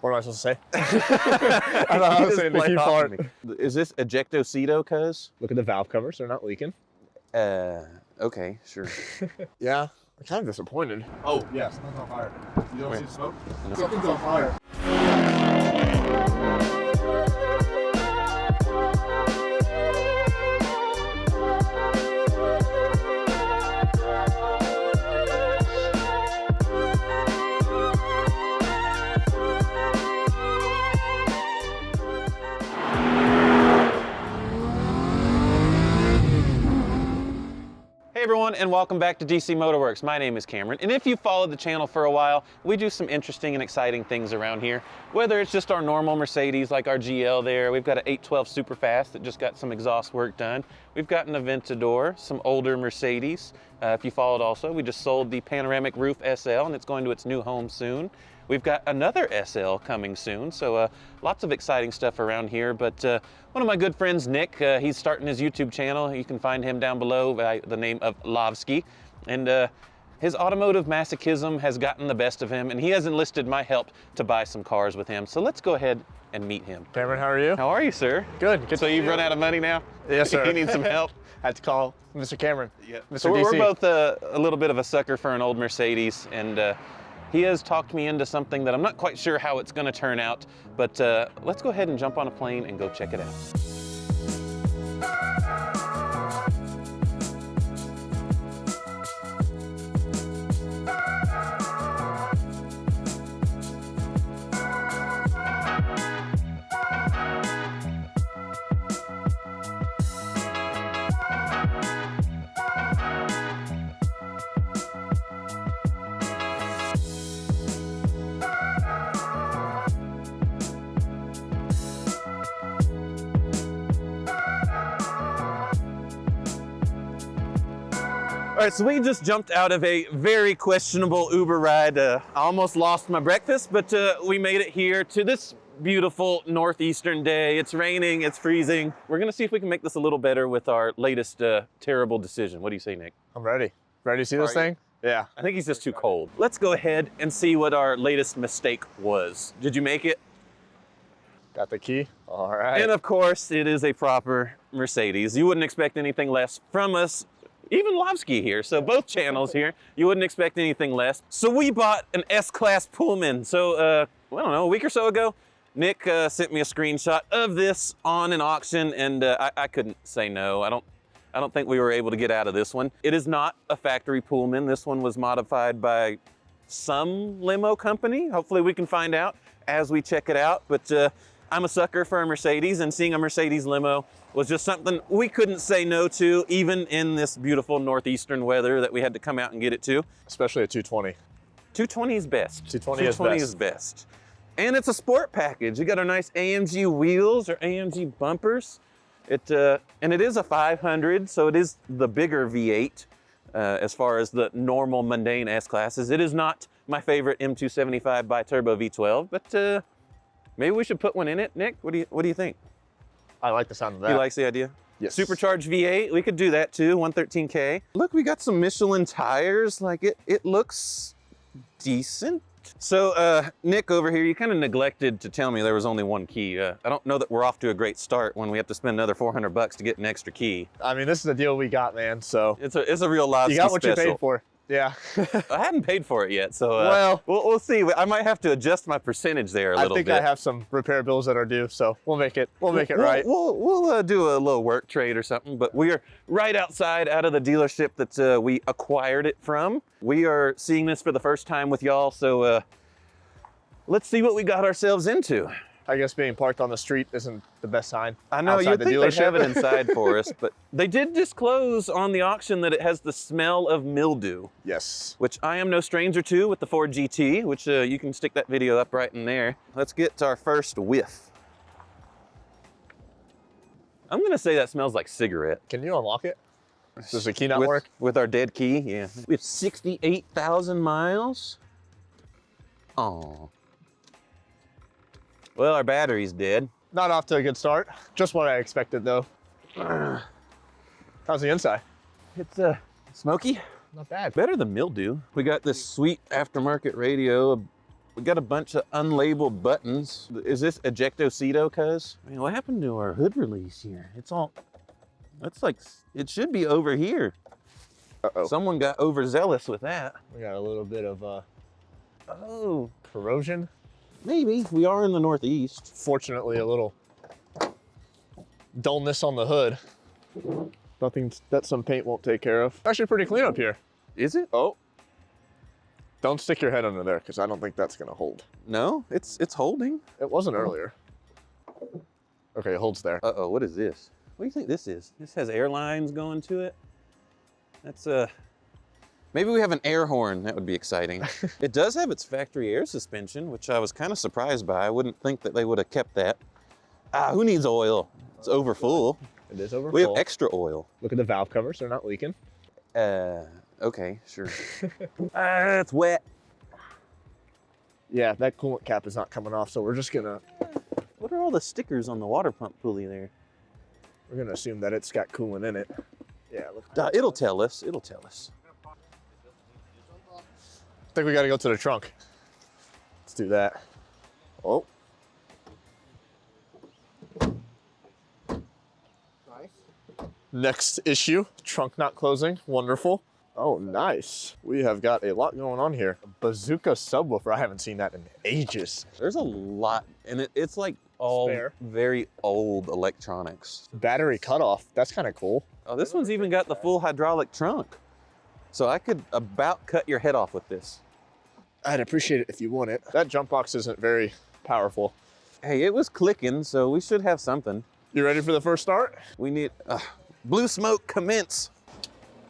What am I supposed to say? I don't know how to say the key part. Is this ejectocito, cuz? Look at the valve covers. They're not leaking. Okay, sure. Yeah, I'm kind of disappointed. Oh, yeah, something's on fire. You don't see the smoke? Something's on fire. Hey everyone, and welcome back to DC MotorWerks. My name is Cameron, and if you've followed the channel for a while, we do some interesting and exciting things around here. Whether it's just our normal Mercedes, like our GL there, we've got an 812 Superfast that just got some exhaust work done. We've got an Aventador, some older Mercedes. If you followed also, we just sold the panoramic roof SL, and it's going to its new home soon. We've got another SL coming soon, so lots of exciting stuff around here. But one of my good friends, Nick, he's starting his YouTube channel. You can find him down below by the name of Lovsky. And his automotive masochism has gotten the best of him, and he has enlisted my help to buy some cars with him. So let's go ahead and meet him. Cameron, how are you? How are you, sir? Good. So you've run out of money now? Yes, sir. You need some help? I had to call Mr. Cameron. Yeah. Mr. So DC. we're both a little bit of a sucker for an old Mercedes, and he has talked me into something that I'm not quite sure how it's going to turn out, but let's go ahead and jump on a plane and go check it out. All right, so we just jumped out of a very questionable Uber ride. I almost lost my breakfast, but we made it here to this beautiful northeastern day. It's raining, it's freezing. We're gonna see if we can make this a little better with our latest terrible decision. What do you say, Nick? I'm ready. Ready to see this thing? Yeah. I think he's just too cold. Let's go ahead and see what our latest mistake was. Did you make it? Got the key. All right. And of course, it is a proper Mercedes. You wouldn't expect anything less from us. Even Lovsky here, so both channels here, you wouldn't expect anything less. So we bought an S-Class Pullman. So, I don't know, a week or so ago, Nick sent me a screenshot of this on an auction, and I couldn't say no. I don't think we were able to get out of this one. It is not a factory Pullman. This one was modified by some limo company. Hopefully we can find out as we check it out. But I'm a sucker for a Mercedes, and seeing a Mercedes limo was just something we couldn't say no to, even in this beautiful northeastern weather that we had to come out and get it to. Especially a 220. 220 is best. 220 is best. And it's a sport package. You got our nice AMG wheels or AMG bumpers. And it is a 500, so it is the bigger V8 as far as the normal mundane S-classes. It is not my favorite M275 bi-turbo V12, but maybe we should put one in it. Nick, what do you think? I like the sound of that. He likes the idea? Yes. Supercharged V8, we could do that too, 113K. Look, we got some Michelin tires. Like it looks decent. So Nick over here, you kind of neglected to tell me there was only one key. I don't know that we're off to a great start when we have to spend another $400 to get an extra key. I mean, this is the deal we got, man, so. It's a real Lovsky You got what special. you paid for. Yeah. I haven't paid for it yet, so well, we'll see. I might have to adjust my percentage there a little bit. I think I have some repair bills that are due, so we'll make it right. We'll do a little work trade or something, but we are right outside out of the dealership that we acquired it from. We are seeing this for the first time with y'all, so let's see what we got ourselves into. I guess being parked on the street isn't the best sign. I know, you'd think they'd have it inside for us, but they did disclose on the auction that it has the smell of mildew. Yes. Which I am no stranger to with the Ford GT, which you can stick that video up right in there. Let's get to our first whiff. I'm gonna say that smells like cigarette. Can you unlock it? Does the key not work? With our dead key, yeah. We have 68,000 miles. Oh. Well, our battery's dead. Not off to a good start. Just what I expected, though. How's the inside? It's smoky. Not bad. Better than mildew. We got this sweet aftermarket radio, We got a bunch of unlabeled buttons. Is this ejectocito, cuz? I mean, what happened to our hood release here? It's all, that's like, it should be over here. Uh-oh. Someone got overzealous with that. We got a little bit of Oh, corrosion. maybe. We are in the Northeast. Fortunately, a little dullness on the hood. Nothing that some paint won't take care of. Actually pretty clean up here. Is it? Oh. Don't stick your head under there, because I don't think that's gonna hold. No, it's holding. It wasn't earlier. Okay, it holds there. Uh-oh, what is this? What do you think this is? This has airlines going to it. That's maybe we have an air horn. That would be exciting. It does have its factory air suspension, which I was kind of surprised by. I wouldn't think that they would have kept that. Ah, who needs oil? It's over full. It is over We have full. extra oil. Look at the valve covers, they're not leaking. Okay, sure. It's wet. Yeah, that coolant cap is not coming off, so we're just gonna, What are all the stickers on the water pump pulley there? we're gonna assume that it's got coolant in it. Yeah, look. It'll tell us, it'll tell us. I think we gotta go to the trunk. Let's do that. Oh. Next issue, trunk not closing, wonderful. Oh, nice. We have got a lot going on here. A bazooka subwoofer, I haven't seen that in ages. There's a lot, and it's like all Spare. very old electronics. Battery cutoff, that's kind of cool. Oh, this one's even got the full hydraulic trunk. So I could about cut your head off with this. I'd appreciate it if you want it. That jump box isn't very powerful. Hey, it was clicking, so we should have something. You ready for the first start? We need, blue smoke commence.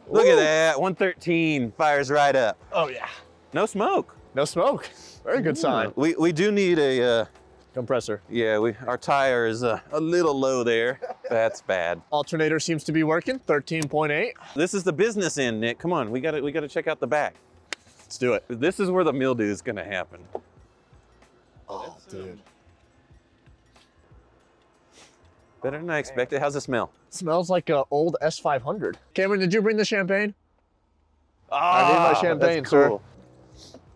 Look at that, 113 fires right up. Oh yeah. No smoke. No smoke. Very good sign. We do need a, Compressor. yeah, our tire is a little low there. That's bad. Alternator seems to be working, 13.8. This is the business end, Nick. Come on, we gotta check out the back. Let's do it. This is where the mildew is gonna happen. Oh, dude. Better than I expected. How's it smell? Smells like an old S500. Cameron, did you bring the champagne? Ah, I need my champagne, that's sir. cool.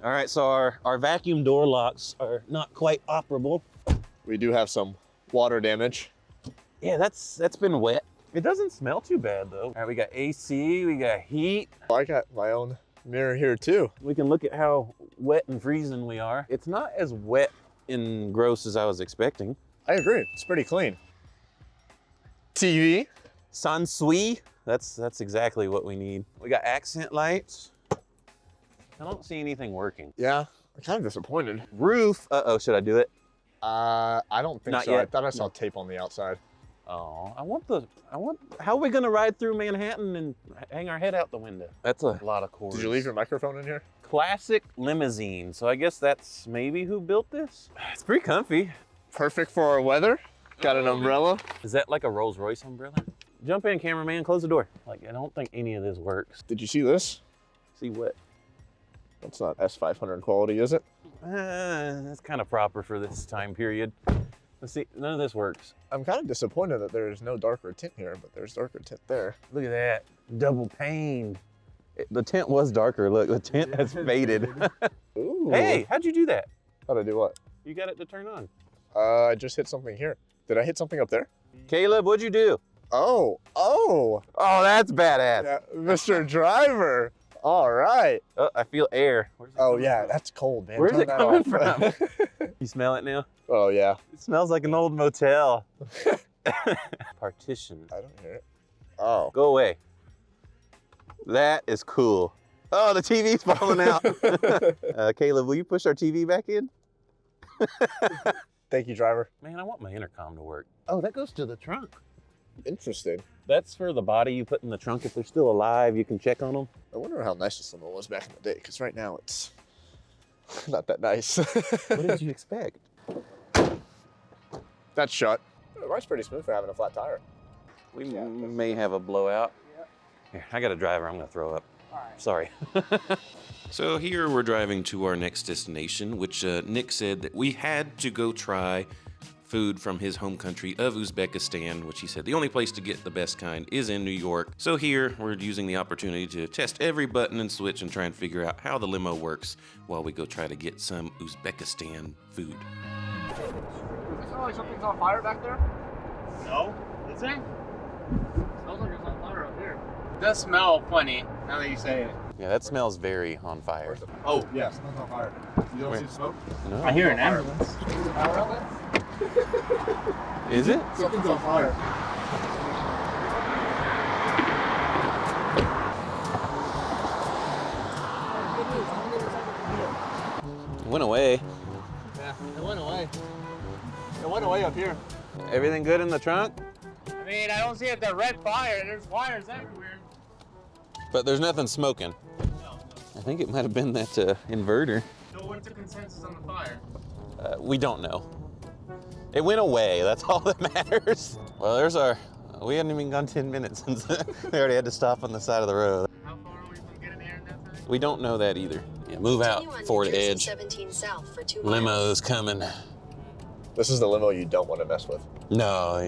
All right, so our vacuum door locks are not quite operable. We do have some water damage. Yeah, that's been wet. It doesn't smell too bad though. All right, we got AC, we got heat. I got my own mirror here too. We can look at how wet and freezing we are. It's not as wet and gross as I was expecting. I agree, it's pretty clean. TV. Sansui, that's exactly what we need. We got accent lights. I don't see anything working. Yeah, I'm kind of disappointed. Roof, should I do it? I don't think Not so. yet. I thought I saw tape on the outside. Oh, how are we gonna ride through Manhattan and hang our head out the window? That's a lot of cords. Did you leave your microphone in here? Classic limousine. So I guess that's maybe who built this? It's pretty comfy. Perfect for our weather. Got an umbrella. Is that like a Rolls Royce umbrella? Jump in, cameraman, close the door. Like, I don't think any of this works. Did you see this? See what? That's not S500 quality, is it? That's kind of proper for this time period. Let's see, none of this works. I'm kind of disappointed that there's no darker tint here, but there's darker tint there. Look at that, double pane. The tint was darker, look, the tint has faded. Ooh. Hey, how'd you do that? How'd I do what? You got it to turn on. I just hit something here. Did I hit something up there? Caleb, what'd you do? Oh. Oh, that's badass. Yeah, Mr. Driver. All right. Oh, I feel air. Where's it Oh coming yeah, from? that's cold, man. Where's Turn it that coming off. from? You smell it now? Oh yeah. It smells like an old motel. Partition. I don't hear it. Oh. Go away. That is cool. Oh, the TV's falling out. Caleb, will you push our TV back in? Thank you, driver. Man, I want my intercom to work. Oh, that goes to the trunk. Interesting. That's for the body you put in the trunk. If they're still alive, you can check on them. I wonder how nice this limo was back in the day, because right now it's not that nice. What did you expect? That's shut. It rides pretty smooth for having a flat tire. We may have a blowout. Here, I got a driver. I'm going to throw up. All right. Sorry. So here we're driving to our next destination, which Nick said that we had to go try food from his home country of Uzbekistan, which he said the only place to get the best kind is in New York. So here we're using the opportunity to test every button and switch and try and figure out how the limo works while we go try to get some Uzbekistan food. Does it smell like something's on fire back there? No? Is it? Smells like it's on fire up here. It does smell funny now that you say it. Yeah, that smells very on fire. Oh, yeah, smells on fire. You don't see smoke? No. I hear an ambulance. Power outlet? Is it? Something's on fire. It went away. Yeah, it went away. It went away up here. Everything good in the trunk? I mean, I don't see it. The red fire. There's wires everywhere. But there's nothing smoking. No. I think it might have been that inverter. So what's the consensus on the fire? We don't know. It went away, that's all that matters. Well, there's our, we hadn't even gone 10 minutes since we already had to stop on the side of the road. How far are we from getting there in that time? We don't know that either. Yeah, move out, Ford Edge. 17 south for 2 Limo's coming. This is the limo you don't want to mess with. No,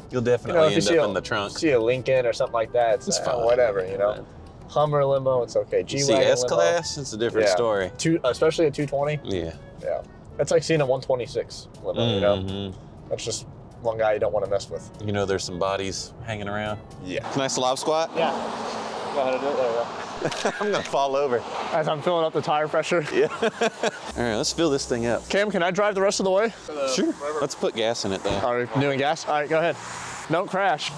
you'll definitely end up in the trunk. See a Lincoln or something like that, it's fine. whatever, you know. Hummer limo, it's okay. You G-Wagon see limo. S-Class, it's a different Yeah. story. Especially a 220. Yeah. Yeah. It's like seeing a 126 limo, you know? Mhm. That's just one guy you don't want to mess with. You know there's some bodies hanging around. Yeah. Can I slob squat? Yeah. Go ahead and do it. There you go. I'm gonna fall over. As I'm filling up the tire pressure. Yeah. All right, let's fill this thing up. Cam, can I drive the rest of the way? Sure. Let's put gas in it though. Are we doing gas? All right, go ahead. Don't crash.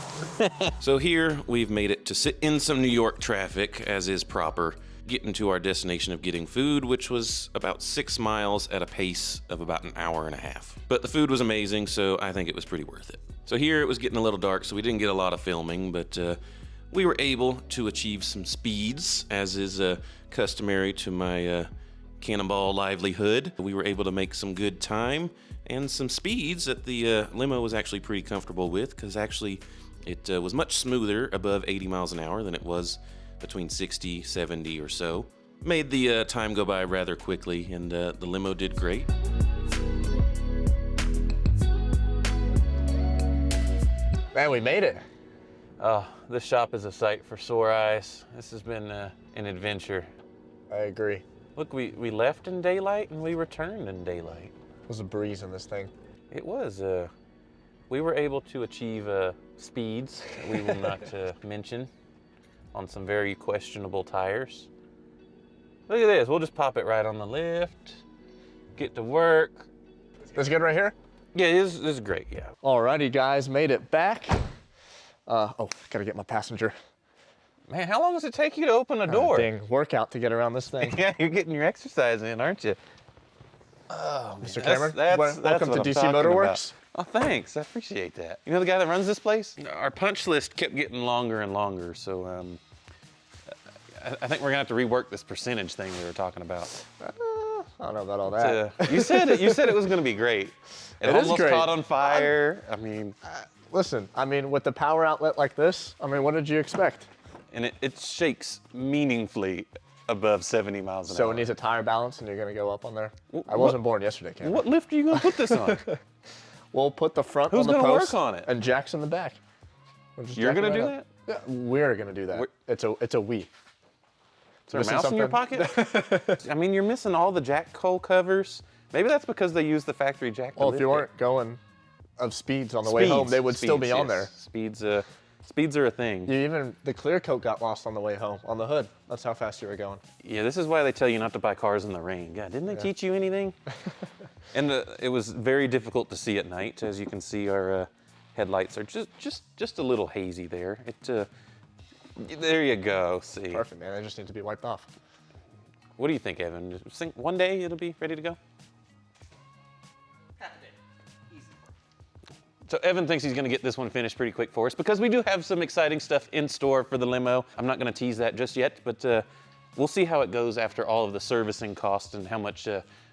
So here we've made it to sit in some New York traffic, as is proper, getting to our destination of getting food, which was about 6 miles at a pace of about an hour and a half. But the food was amazing, so I think it was pretty worth it. So here it was getting a little dark, so we didn't get a lot of filming, but we were able to achieve some speeds, as is customary to my cannonball livelihood. We were able to make some good time and some speeds that the limo was actually pretty comfortable with, because actually it was much smoother above 80 miles an hour than it was between 60, 70 or so. Made the time go by rather quickly, and the limo did great. Man, we made it. Oh, this shop is a sight for sore eyes. This has been an adventure. I agree. Look, we left in daylight and we returned in daylight. It was a breeze in this thing. It was. We were able to achieve speeds that we will not mention on some very questionable tires. Look at this. We'll just pop it right on the lift, get to work. This good right here? Yeah, this is great, yeah. Alrighty, guys, made it back. Oh, gotta get my passenger. Man, how long does it take you to open a door? Dang, workout to get around this thing. Yeah, you're getting your exercise in, aren't you? Oh, man. Mr. Cameron, That's welcome what to I'm DC talking MotorWerks. about. Oh, thanks. I appreciate that. You know the guy that runs this place? Our punch list kept getting longer and longer, so I think we're gonna have to rework this percentage thing we were talking about. I don't know about all that. You said it was gonna be great. It is almost great. caught on fire. I mean, Listen, I mean, with the power outlet like this, I mean, what did you expect? and it shakes meaningfully above 70 miles an hour. So it needs a tire balance, and you're gonna go up on there. I wasn't born yesterday, Cameron. What lift are you gonna put this on? We'll put the front Who's on the gonna post work on it? and jacks in the back. We'll just You're jack it gonna do right up. Yeah, we're gonna do that. It's a we. Is there a Missing mouse in your pocket? I mean, you're missing all the jack hole covers. Maybe that's because they use the factory jack. Well, if you weren't going of speeds on the way home, they would still be on there. Speeds are a thing. The clear coat got lost on the way home on the hood. That's how fast you were going. Yeah, this is why they tell you not to buy cars in the rain. God, didn't they teach you anything? And it was very difficult to see at night. As you can see, our headlights are just a little hazy there. There you go. See. Perfect, man. They just need to be wiped off. What do you think, Evan? Just think one day it'll be ready to go? So Evan thinks he's gonna get this one finished pretty quick for us because we do have some exciting stuff in store for the limo. I'm not gonna tease that just yet, but we'll see how it goes after all of the servicing costs and how much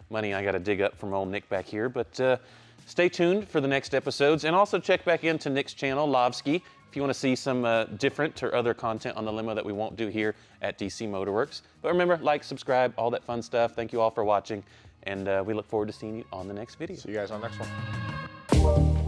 money I gotta dig up from old Nick back here. But stay tuned for the next episodes, and also check back into Nick's channel, Lovski, if you wanna see some different or other content on the limo that we won't do here at DC MotorWerks. But remember, like, subscribe, all that fun stuff. Thank you all for watching, and we look forward to seeing you on the next video. See you guys on the next one. Bye.